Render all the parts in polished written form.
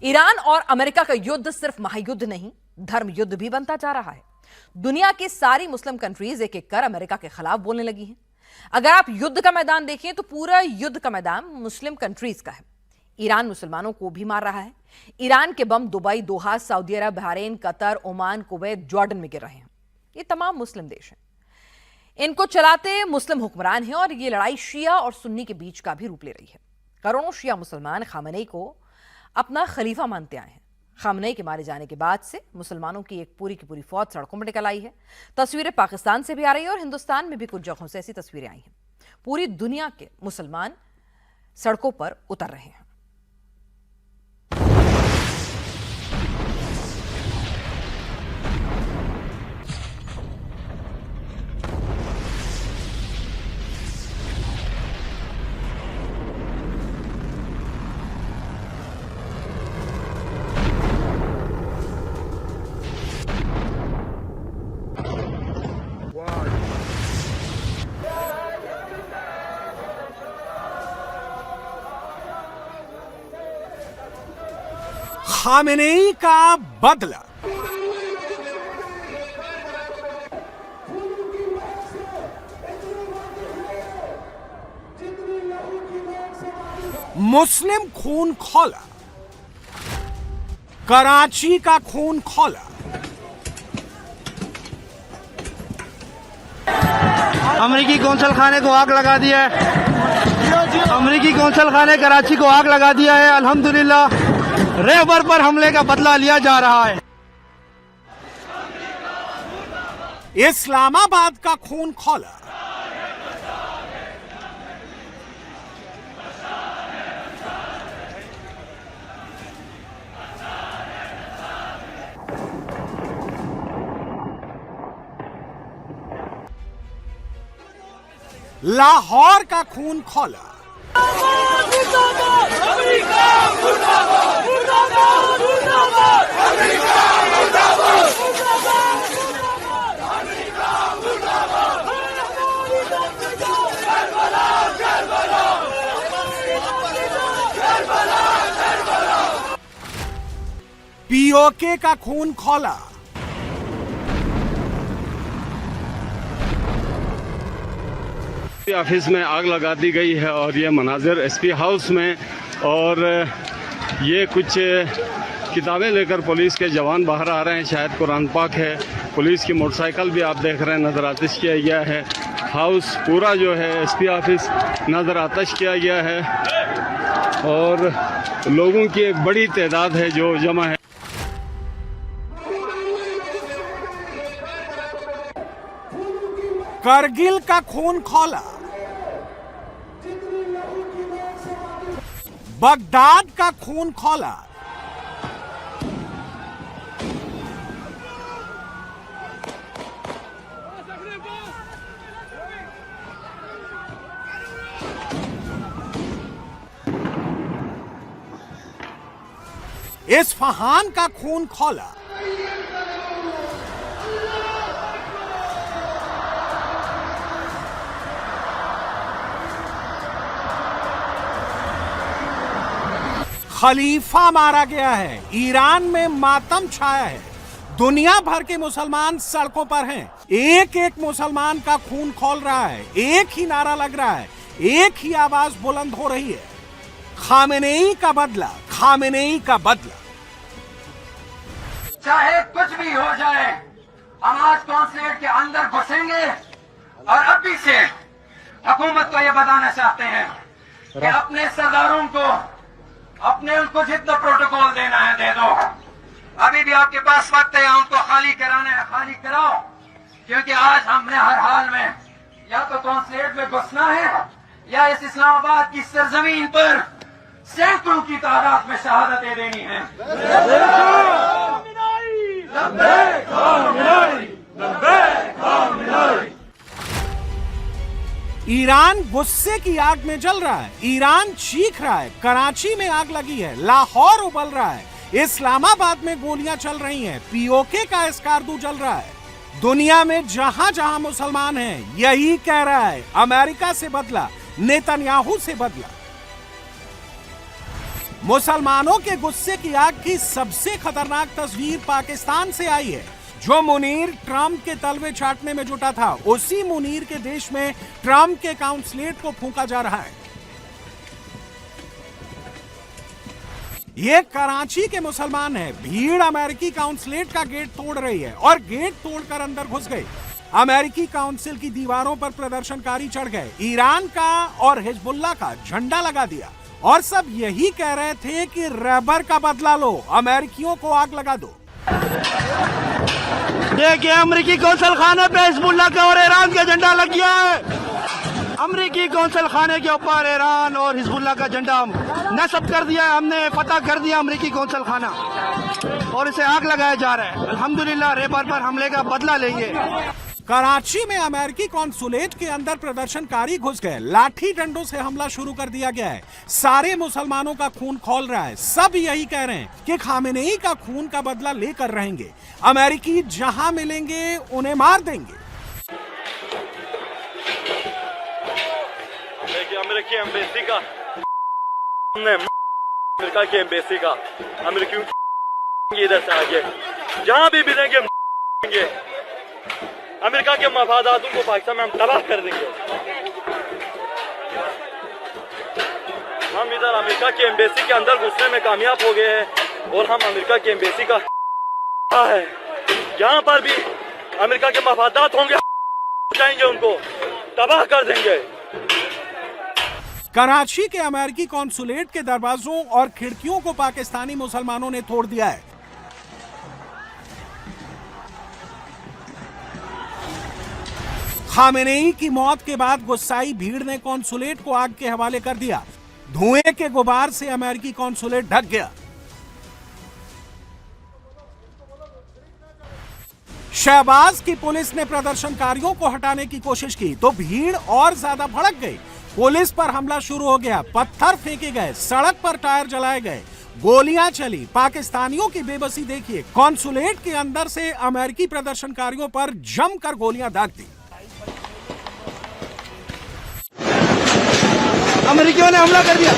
Iran और America का युद्ध सिर्फ महायुद्ध नहीं, धर्म युद्ध भी बनता जा रहा है। दुनिया की सारी मुस्लिम कंट्रीज एक एक कर अमेरिका के खिलाफ बोलने लगी हैं। अगर आप युद्ध का मैदान देखें तो पूरा युद्ध का मैदान मुस्लिम कंट्रीज का है। ईरान मुसलमानों को भी मार रहा है। ईरान के bomb Dubai, Doha, Saudi Arab, Bahrain, Qatar, Oman, Kuwait, Jordan में गिर रहे हैं। ये तमाम मुस्लिम देश हैं। इनको चलाते मुस्लिम हुक्मरान हैं और ये लड़ाई शिया और सुन्नी के बीच का भी रूप ले रही है। करोड़ों शिया मुसलमान खामनेई को अपना खलीफा मानते आए हैं। खामनेई के मारे जाने के बाद से मुसलमानों की एक पूरी की पूरी फौज सड़कों में निकल आई है। तस्वीरें पाकिस्तान से भी आ रही है और हिंदुस्तान में भी कुछ जगहों से ऐसी तस्वीरें आई हैं। पूरी दुनिया के मुसलमान सड़कों पर उतर रहे हैं। खामेनेई का बदला। मुस्लिम खून खौला, कराची का खून खौला। अमेरिकी कौंसल खाने को आग लगा दिया है। अमेरिकी कौंसल खाने कराची को आग लगा दिया है। अल्हम्दुलिल्लाह रहबर पर हमले का बदला लिया जा रहा है। इस्लामाबाद का खून खौला। लाहौर का खून खौला। पीओके का खून खौला। ऑफिस में आग लगा दी गई है और ये मनाजिर एसपी हाउस में, और ये कुछ किताबें लेकर पुलिस के जवान बाहर आ रहे हैं। शायद कुरान पाक है। पुलिस की मोटरसाइकिल भी आप देख रहे हैं, नज़र आतिश किया गया है। हाउस पूरा जो है एसपी ऑफिस नज़र आतिश किया गया है और लोगों की एक बड़ी तादाद है जो जमा है। करगिल का खून खौला। बगदाद का खून खौला। इस्फहान का खून खौला। खलीफा मारा गया है। ईरान में मातम छाया है। दुनिया भर के मुसलमान सड़कों पर हैं। एक एक मुसलमान का खून खौल रहा है। एक ही नारा लग रहा है, एक ही आवाज बुलंद हो रही है, खामेनेई का बदला, खामेनेई का बदला। चाहे कुछ भी हो जाए, हम आज कॉन्सुलेट के अंदर घुसेंगे और अभी से हुकूमत को यह बताना चाहते हैं कि अपने सरदारों को, अपने उनको जितना प्रोटोकॉल देना है दे दो। अभी भी आपके पास वक्त है, उनको खाली कराना है, खाली कराओ, क्योंकि आज हमने हर हाल में या तो कॉन्सुलेट में घुसना है या इस इस्लामाबाद की सरजमीन पर सैकड़ों की तादाद में शहादतें देनी है। ईरान गुस्से की आग में जल रहा है। ईरान चीख रहा है। कराची में आग लगी है। लाहौर उबल रहा है। इस्लामाबाद में गोलियां चल रही हैं। पीओके का एस्कारदू जल रहा है। दुनिया में जहां जहां मुसलमान हैं, यही कह रहा है, अमेरिका से बदला, नेतन्याहू से बदला। मुसलमानों के गुस्से की आग की सबसे खतरनाक तस्वीर पाकिस्तान से आई है। जो मुनीर ट्रंप के तलवे चाटने में जुटा था, उसी मुनीर के देश में ट्रंप के काउंसलेट को फूंका जा रहा है। ये कराची के मुसलमान हैं। भीड़ अमेरिकी काउंसलेट का गेट तोड़ रही है और गेट तोड़कर अंदर घुस गए। अमेरिकी काउंसिल की दीवारों पर प्रदर्शनकारी चढ़ गए, ईरान का और हिजबुल्लाह का झंडा लगा दिया और सब यही कह रहे थे कि रैबर का बदला लो, अमेरिकियों को आग लगा दो। देखिए अमेरिकी कौंसल खाने पे हिजबुल्लाह का और ईरान का झंडा लग गया है। अमेरिकी कौंसल खाने के ऊपर ईरान और हिजबुल्लाह का झंडा नस्ब कर दिया है। हमने फतह कर दिया अमेरिकी कौंसल खाना और इसे आग लगाया जा रहा है। अल्हम्दुलिल्लाह रैबर पर हमले का बदला लेंगे। कराची में अमेरिकी कॉन्सुलेट के अंदर प्रदर्शनकारी घुस गए, लाठी डंडों से हमला शुरू कर दिया गया है। सारे मुसलमानों का खून खौल रहा है। सब यही कह रहे हैं कि खामेनेई का खून का बदला लेकर रहेंगे। अमेरिकी जहां मिलेंगे उन्हें मार देंगे। देखिए अमेरिकी एम्बेसी का अमेरिका की एम्बेसी का अमेरिकी इधर से आगे जहां भी मिलेंगे अमेरिका के मफादातों को पाकिस्तान में हम तबाह कर देंगे। हम इधर अमेरिका की एम्बेसी के अंदर घुसने में कामयाब हो गए हैं और हम अमेरिका की एम्बेसी का है जहां पर भी अमेरिका के मफादात होंगे जाएंगे, उनको तबाह कर देंगे। कराची के अमेरिकी कॉन्सुलेट के दरवाजों और खिड़कियों को पाकिस्तानी मुसलमानों ने तोड़ दिया है। खामेनेई की मौत के बाद गुस्साई भीड़ ने कॉन्सुलेट को आग के हवाले कर दिया। धुएं के गुबार से अमेरिकी कॉन्सुलेट ढक गया। शहबाज की पुलिस ने प्रदर्शनकारियों को हटाने की कोशिश की तो भीड़ और ज्यादा भड़क गई। पुलिस पर हमला शुरू हो गया, पत्थर फेंके गए, सड़क पर टायर जलाए गए, गोलियां चली। पाकिस्तानियों की बेबसी देखिए, कॉन्सुलेट के अंदर से अमेरिकी प्रदर्शनकारियों पर जमकर गोलियां दाग दी। अमेरिकियों ने हमला कर दिया।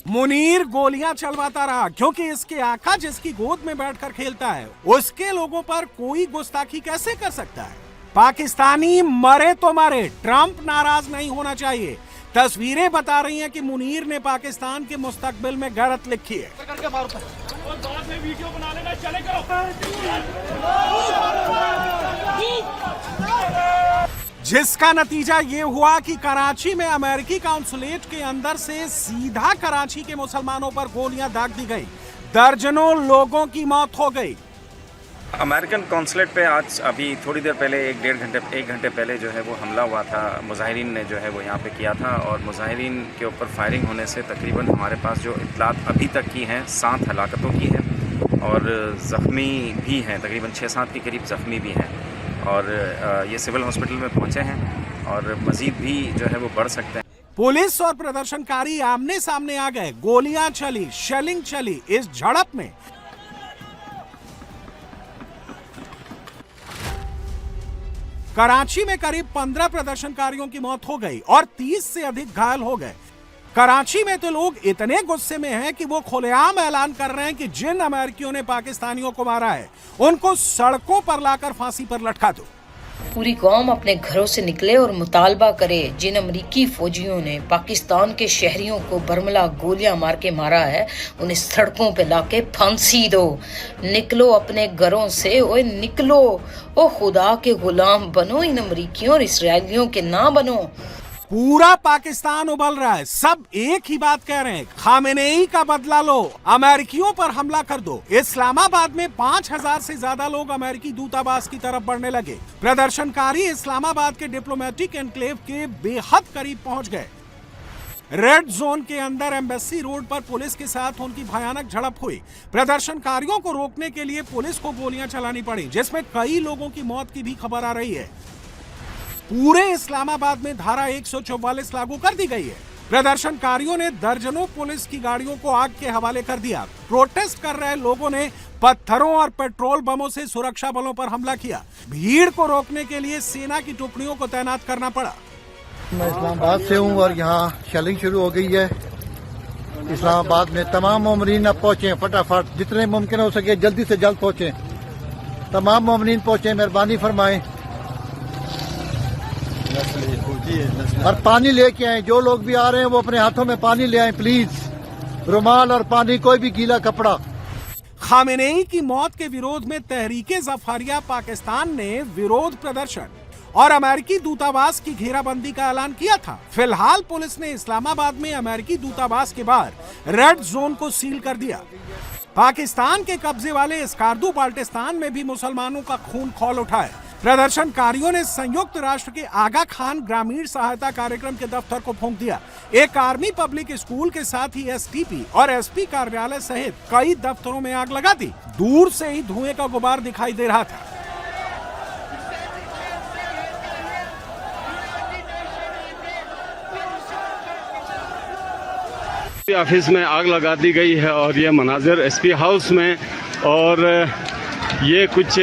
मुनीर गोलियां चलवाता रहा क्योंकि इसके आका जिसकी गोद में बैठकर खेलता है उसके लोगों पर कोई गुस्ताखी कैसे कर सकता है। पाकिस्तानी मरे तो मरे, ट्रंप नाराज नहीं होना चाहिए। तस्वीरें बता रही हैं कि मुनीर ने पाकिस्तान के मुस्तकबिल में गैरत लिखी है। जिसका नतीजा ये हुआ कि कराची में अमेरिकी काउंसुलेट के अंदर से सीधा कराची के मुसलमानों पर गोलियां दाग दी गई। दर्जनों लोगों की मौत हो गई। अमेरिकन कॉन्सुलेट पे आज अभी थोड़ी देर पहले एक घंटे पहले जो है वो हमला हुआ था। मुजाहिरीन ने जो है वो यहाँ पे किया था और मुजाहिरीन के ऊपर फायरिंग होने से तकरीबन हमारे पास जो इत्तलात अभी तक की हैं 7 हलाकतों की हैं और ज़ख्मी भी हैं, तकरीबन 6-7 के करीब ज़ख्मी भी हैं और ये सिविल हॉस्पिटल में पहुँचे हैं और मज़ीद भी जो है वो बढ़ सकते हैं। पुलिस और प्रदर्शनकारी आमने सामने आ गए, गोलियां चली, शेलिंग चली। इस झड़प में कराची में करीब 15 प्रदर्शनकारियों की मौत हो गई और 30 से अधिक घायल हो गए। कराची में तो लोग इतने गुस्से में हैं कि वो खुलेआम ऐलान कर रहे हैं कि जिन अमेरिकियों ने पाकिस्तानियों को मारा है उनको सड़कों पर लाकर फांसी पर लटका दो। पूरी कौम अपने घरों से निकले और मुतालबा करे जिन अमरीकी फौजियों ने पाकिस्तान के शहरियों को बरमला गोलियां मार के मारा है उन्हें सड़कों पे लाके फांसी दो। निकलो अपने घरों से, ओए निकलो, ओ खुदा के गुलाम बनो, इन अमरीकियों और इसराइलियों के ना बनो। पूरा पाकिस्तान उबल रहा है, सब एक ही बात कह रहे हैं, खामेनेई का बदला लो, अमेरिकियों पर हमला कर दो। इस्लामाबाद में 5000 से ज्यादा लोग अमेरिकी दूतावास की तरफ बढ़ने लगे। प्रदर्शनकारी इस्लामाबाद के डिप्लोमेटिक एनक्लेव के बेहद करीब पहुंच गए। रेड जोन के अंदर एम्बेसी रोड पर पुलिस के साथ उनकी भयानक झड़प हुई। प्रदर्शनकारियों को रोकने के लिए पुलिस को गोलियां चलानी पड़ी, जिसमें कई लोगों की मौत की भी खबर आ रही है। पूरे इस्लामाबाद में धारा 144 लागू कर दी गई है। प्रदर्शनकारियों ने दर्जनों पुलिस की गाड़ियों को आग के हवाले कर दिया। प्रोटेस्ट कर रहे लोगों ने पत्थरों और पेट्रोल बमों से सुरक्षा बलों पर हमला किया। भीड़ को रोकने के लिए सेना की टुकड़ियों को तैनात करना पड़ा। मैं इस्लामाबाद से हूँ और यहाँ शेलिंग शुरू हो गई है। इस्लामाबाद में तमाम मोमिनीन अब पहुंचे, फटाफट जितने मुमकिन हो सके जल्दी से जल्द पहुंचे। तमाम मोमिनीन पहुंचे, मेहरबानी फरमाएं और पानी लेके आए। जो लोग भी आ रहे हैं वो अपने हाथों में पानी ले आए प्लीज, रुमाल और पानी, कोई भी गीला कपड़ा। खामेनेई की मौत के विरोध में तहरीके ज़फ़ारिया पाकिस्तान ने विरोध प्रदर्शन और अमेरिकी दूतावास की घेराबंदी का ऐलान किया था। फिलहाल पुलिस ने इस्लामाबाद में अमेरिकी दूतावास के बाहर रेड जोन को सील कर दिया। पाकिस्तान के कब्जे वाले स्कार्दू बाल्टिस्तान में भी मुसलमानों का खून खौल उठा है। प्रदर्शनकारियों ने संयुक्त राष्ट्र के आगा खान ग्रामीण सहायता कार्यक्रम के दफ्तर को फूंक दिया। एक आर्मी पब्लिक स्कूल के साथ ही एसटीपी और एसपी कार्यालय सहित कई दफ्तरों में आग लगा दी। दूर से ही धुएं का गुबार दिखाई दे रहा था। ऑफिस में आग लगा दी गई है और ये मनाजिर एसपी हाउस में, और ये कुछ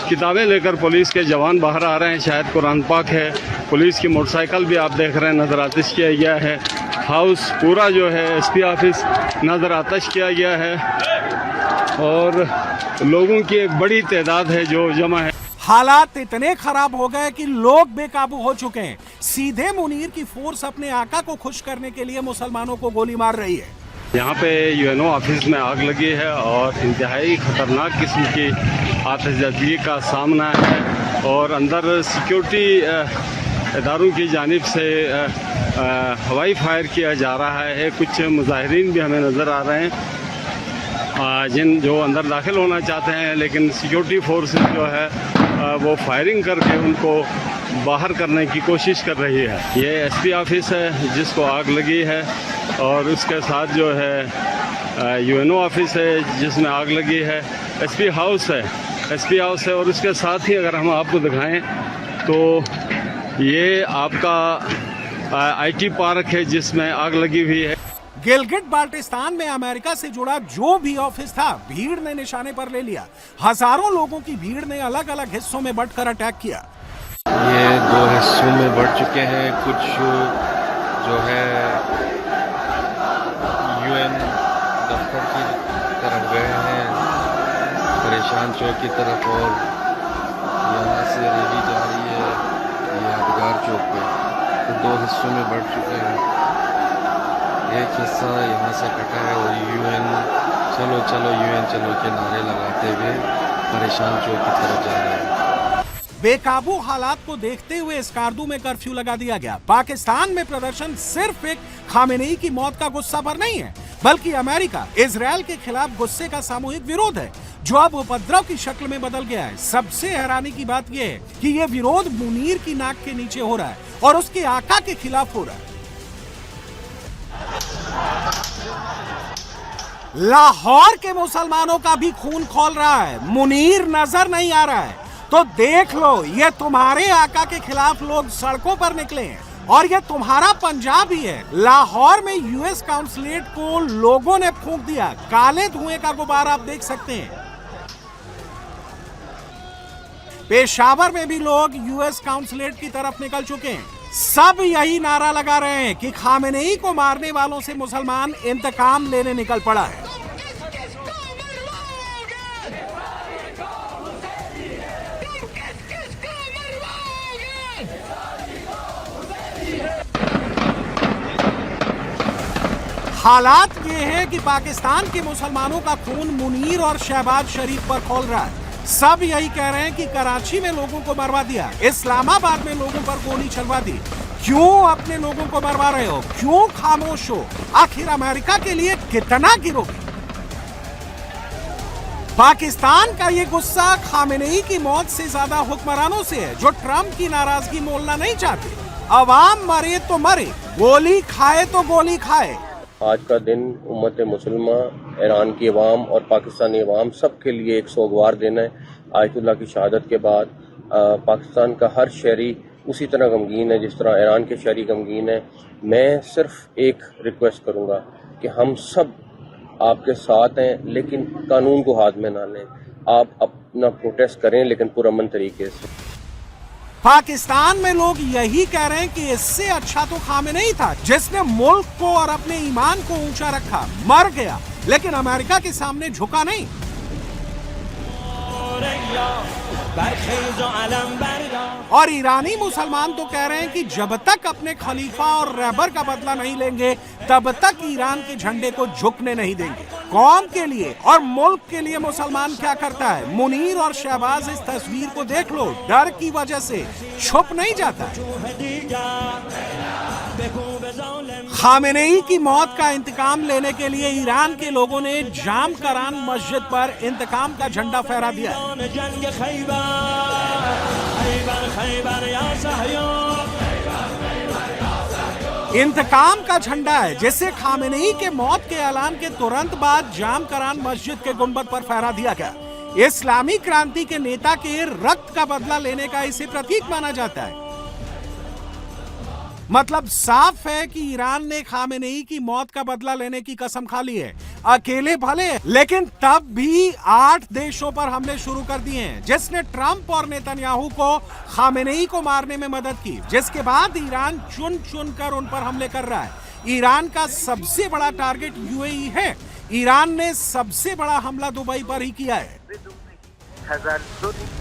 किताबें लेकर पुलिस के जवान बाहर आ रहे हैं। शायद कुरान पाक है। पुलिस की मोटरसाइकिल भी आप देख रहे हैं, नज़र आतिश किया गया है। हाउस पूरा जो है एसपी ऑफिस नज़र आतिश किया गया है और लोगों की एक बड़ी तादाद है जो जमा है। हालात इतने खराब हो गए कि लोग बेकाबू हो चुके हैं। सीधे मुनीर की फोर्स अपने आका को खुश करने के लिए मुसलमानों को गोली मार रही है। यहाँ पे यूएनओ ऑफिस में आग लगी है और इंतहाई खतरनाक किस्म की आतिशबाजी का सामना है और अंदर सिक्योरिटी इदारों की जानिब से हवाई फायर किया जा रहा है। कुछ मुजाहिरीन भी हमें नज़र आ रहे हैं जो अंदर दाखिल होना चाहते हैं, लेकिन सिक्योरिटी फोर्सेस जो है वो फायरिंग करके उनको बाहर करने की कोशिश कर रही है। ये एसपी ऑफिस है जिसको आग लगी है और उसके साथ जो है यूएनओ ऑफिस है जिसमें आग लगी है। एसपी हाउस है और उसके साथ ही अगर हम आपको दिखाएं तो ये आपका आईटी पार्क है जिसमें आग लगी हुई है। गिलगिट बाल्टिस्तान में अमेरिका से जुड़ा जो भी ऑफिस था भीड़ ने निशाने पर ले लिया। हजारों लोगों की भीड़ ने अलग अलग हिस्सों में बंटकर अटैक किया। ये दो हिस्सों में बढ़ चुके हैं। कुछ जो है यूएन दफ्तर की तरफ गए हैं, परेशान चौक की तरफ, और यहाँ से रैली जा रही है यादगार चौक पे। तो दो हिस्सों में बढ़ चुके हैं। एक हिस्सा यहाँ से कटा है और यूएन चलो चलो यूएन चलो के नारे लगाते हुए परेशान चौक की तरफ जा रहे हैं। बेकाबू हालात को देखते हुए स्कार्दू में कर्फ्यू लगा दिया गया। पाकिस्तान में प्रदर्शन सिर्फ एक खामेनेई की मौत का गुस्सा पर नहीं है, बल्कि अमेरिका इजराइल के खिलाफ गुस्से का सामूहिक विरोध है जो अब उपद्रव की शक्ल में बदल गया है। सबसे हैरानी की बात यह है कि यह विरोध मुनीर की नाक के नीचे हो रहा है और उसके आका के खिलाफ हो रहा है। लाहौर के मुसलमानों का भी खून खौल रहा है। मुनीर नजर नहीं आ रहा है तो देख लो, ये तुम्हारे आका के खिलाफ लोग सड़कों पर निकले हैं और ये तुम्हारा पंजाब ही है। लाहौर में यूएस काउंसलेट को लोगों ने फूंक दिया। काले धुएं का गुबार आप देख सकते हैं। पेशावर में भी लोग यूएस काउंसलेट की तरफ निकल चुके हैं। सब यही नारा लगा रहे हैं कि खामेनेई को मारने वालों से मुसलमान इंतकाम लेने निकल पड़ा है। हालात ये है कि पाकिस्तान के मुसलमानों का खून मुनीर और शहबाज शरीफ पर खौल रहा है। सब यही कह रहे हैं कि कराची में लोगों को मरवा दिया, इस्लामाबाद में लोगों पर गोली चलवा दी। क्यों अपने लोगों को मरवा रहे हो? क्यों खामोश हो? आखिर अमेरिका के लिए कितना गिरोगे? पाकिस्तान का ये गुस्सा खामेनेई की मौत से ज्यादा हुक्मरानों से है जो ट्रंप की नाराजगी मोलना नहीं चाहते। अवाम मरे तो मरे, गोली खाए तो गोली खाए। आज का दिन उम्मत मुसलमा, ईरान की अवाम और पाकिस्तानी अवाम सब के लिए एक सोगवार दिन है। आयतुल्लाह की शहादत के बाद पाकिस्तान का हर शहरी उसी तरह गमगीन है जिस तरह ईरान के शहरी गमगीन है। मैं सिर्फ एक रिक्वेस्ट करूंगा कि हम सब आपके साथ हैं, लेकिन कानून को हाथ में ना लें। आप अपना प्रोटेस्ट करें, लेकिन पुरअमन तरीके से। पाकिस्तान में लोग यही कह रहे हैं कि इससे अच्छा तो खामेनेई था, जिसने मुल्क को और अपने ईमान को ऊंचा रखा, मर गया लेकिन अमेरिका के सामने झुका नहीं। और ईरानी मुसलमान तो कह रहे हैं कि जब तक अपने खलीफा और रहबर का बदला नहीं लेंगे तब तक ईरान के झंडे को झुकने नहीं देंगे। कौम के लिए और मुल्क के लिए मुसलमान क्या करता है, मुनीर और शहबाज इस तस्वीर को देख लो। डर की वजह से छुप नहीं जाता। खामेनेई की मौत का इंतकाम लेने के लिए ईरान के लोगों ने जाम करान मस्जिद पर इंतकाम का झंडा फहरा दिया। इंतकाम का झंडा है जिसे खामेनेई के मौत के ऐलान के तुरंत बाद जाम करान मस्जिद के गुंबद पर फहरा दिया गया। इस्लामी क्रांति के नेता के रक्त का बदला लेने का इसे प्रतीक माना जाता है। मतलब साफ है कि ईरान ने खामेनेई की मौत का बदला लेने की कसम खा ली है। अकेले भले, लेकिन तब भी 8 देशों पर हमले शुरू कर दिए हैं, जिसने ट्रंप और नेतन्याहू को खामेनेई को मारने में मदद की, जिसके बाद ईरान चुन चुन कर उन पर हमले कर रहा है। ईरान का सबसे बड़ा टारगेट यूएई है। ईरान ने सबसे बड़ा हमला दुबई पर ही किया है।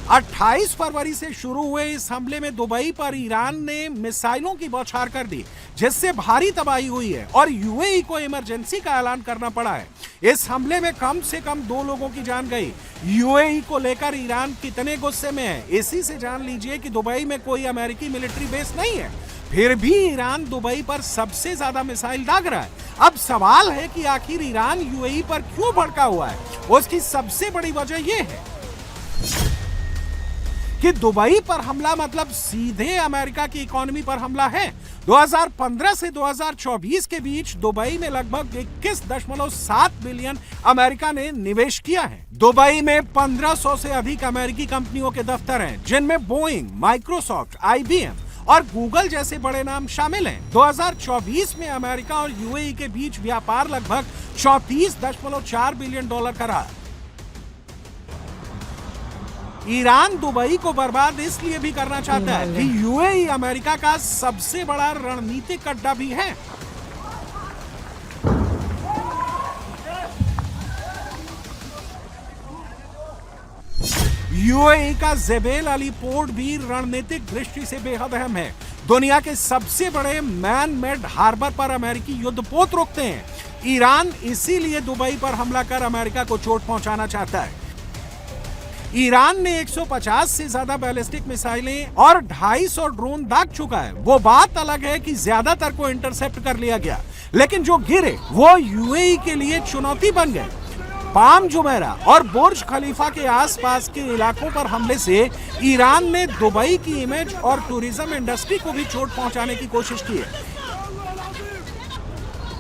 28 फरवरी से शुरू हुए इस हमले में दुबई पर ईरान ने मिसाइलों की बौछार कर दी, जिससे भारी तबाही हुई है और यूएई को इमरजेंसी का ऐलान करना पड़ा है। इस हमले में कम से कम 2 लोगों की जान गई। यूएई को लेकर ईरान कितने गुस्से में है, इसी से जान लीजिए कि दुबई में कोई अमेरिकी मिलिट्री बेस नहीं है, फिर भी ईरान दुबई पर सबसे ज्यादा मिसाइल दाग रहा है। अब सवाल है कि आखिर ईरान यूएई पर क्यों भड़का हुआ है। उसकी सबसे बड़ी वजह यह है कि दुबई पर हमला मतलब सीधे अमेरिका की इकोनॉमी पर हमला है। 2015 से 2024 के बीच दुबई में लगभग 21.7 बिलियन अमेरिका ने निवेश किया है। दुबई में 1500 से अधिक अमेरिकी कंपनियों के दफ्तर हैं, जिनमें बोइंग, माइक्रोसॉफ्ट, IBM और गूगल जैसे बड़े नाम शामिल हैं। 2024 में अमेरिका और यूएई के बीच व्यापार लगभग 34.4 बिलियन डॉलर का रहा। ईरान दुबई को बर्बाद इसलिए भी करना चाहता है कि यूएई अमेरिका का सबसे बड़ा रणनीतिक अड्डा भी है। यूएई का जेबेल अली पोर्ट भी रणनीतिक दृष्टि से बेहद अहम है। दुनिया के सबसे बड़े मैन मेड हार्बर पर अमेरिकी युद्धपोत रुकते हैं। ईरान इसीलिए दुबई पर हमला कर अमेरिका को चोट पहुंचाना चाहता है। ईरान ने 150 से ज्यादा बैलिस्टिक मिसाइलें और 250 ड्रोन दाग चुका है। वो बात अलग है कि ज्यादातर को इंटरसेप्ट कर लिया गया, लेकिन जो गिरे वो यूएई के लिए चुनौती बन गए। पाम जुमेरा और बुर्ज खलीफा के आसपास के इलाकों पर हमले से ईरान ने दुबई की इमेज और टूरिज्म इंडस्ट्री को भी चोट पहुंचाने की कोशिश की है।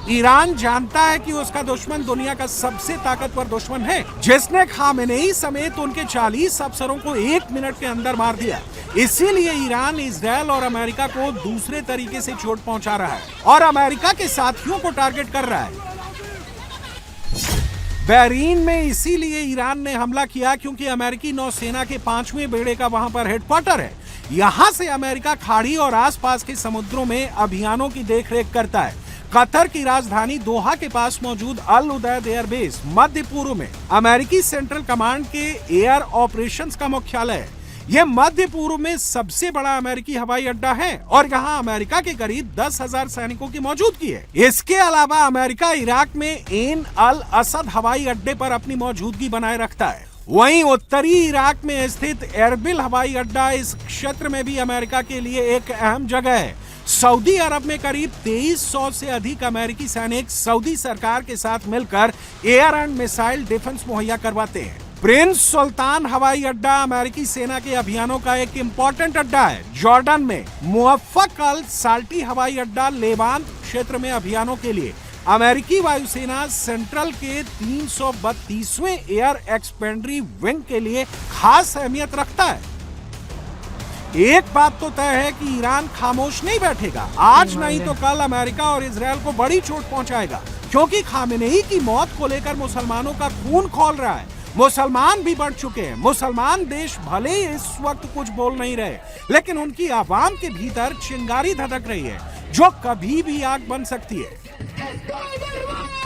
ईरान जानता है कि उसका दुश्मन दुनिया का सबसे ताकतवर दुश्मन है, जिसने खामेनेई समेत उनके 40 अफसरों को 1 मिनट के अंदर मार दिया। इसीलिए ईरान इजराइल और अमेरिका को दूसरे तरीके से चोट पहुंचा रहा है और अमेरिका के साथियों को टारगेट कर रहा है। बहरीन में इसीलिए ईरान ने हमला किया क्योंकि अमेरिकी नौसेना के 5वें बेड़े का वहां पर हेडक्वार्टर है। यहां से अमेरिका खाड़ी और आसपास के समुद्रों में अभियानों की देखरेख करता है। कतर की राजधानी दोहा के पास मौजूद अल उदैद एयरबेस मध्य पूर्व में अमेरिकी सेंट्रल कमांड के एयर ऑपरेशंस का मुख्यालय है। यह मध्य पूर्व में सबसे बड़ा अमेरिकी हवाई अड्डा है और यहाँ अमेरिका के करीब 10,000 सैनिकों की मौजूदगी है। इसके अलावा अमेरिका इराक में एन अल असद हवाई अड्डे पर अपनी मौजूदगी बनाए रखता है। वहीं उत्तरी इराक में स्थित एरबिल हवाई अड्डा इस क्षेत्र में भी अमेरिका के लिए एक अहम जगह है। सऊदी अरब में करीब 2300 से अधिक अमेरिकी सैनिक सऊदी सरकार के साथ मिलकर एयर एंड मिसाइल डिफेंस मुहैया करवाते हैं। प्रिंस सुल्तान हवाई अड्डा अमेरिकी सेना के अभियानों का एक इम्पोर्टेंट अड्डा है। जॉर्डन में मुवफ्फक अल साल्टी हवाई अड्डा लेवांत क्षेत्र में अभियानों के लिए अमेरिकी वायुसेना सेंट्रल के 332वें एयर एक्सपेंड्री विंग के लिए खास अहमियत रखता है। एक बात तो तय है कि ईरान खामोश नहीं बैठेगा। आज नहीं तो कल अमेरिका और इजरायल को बड़ी चोट पहुंचाएगा, क्योंकि खामेनेई की मौत को लेकर मुसलमानों का खून खौल रहा है। मुसलमान भी बढ़ चुके हैं। मुसलमान देश भले ही इस वक्त कुछ बोल नहीं रहे, लेकिन उनकी आवाम के भीतर चिंगारी धधक रही है जो कभी भी आग बन सकती है।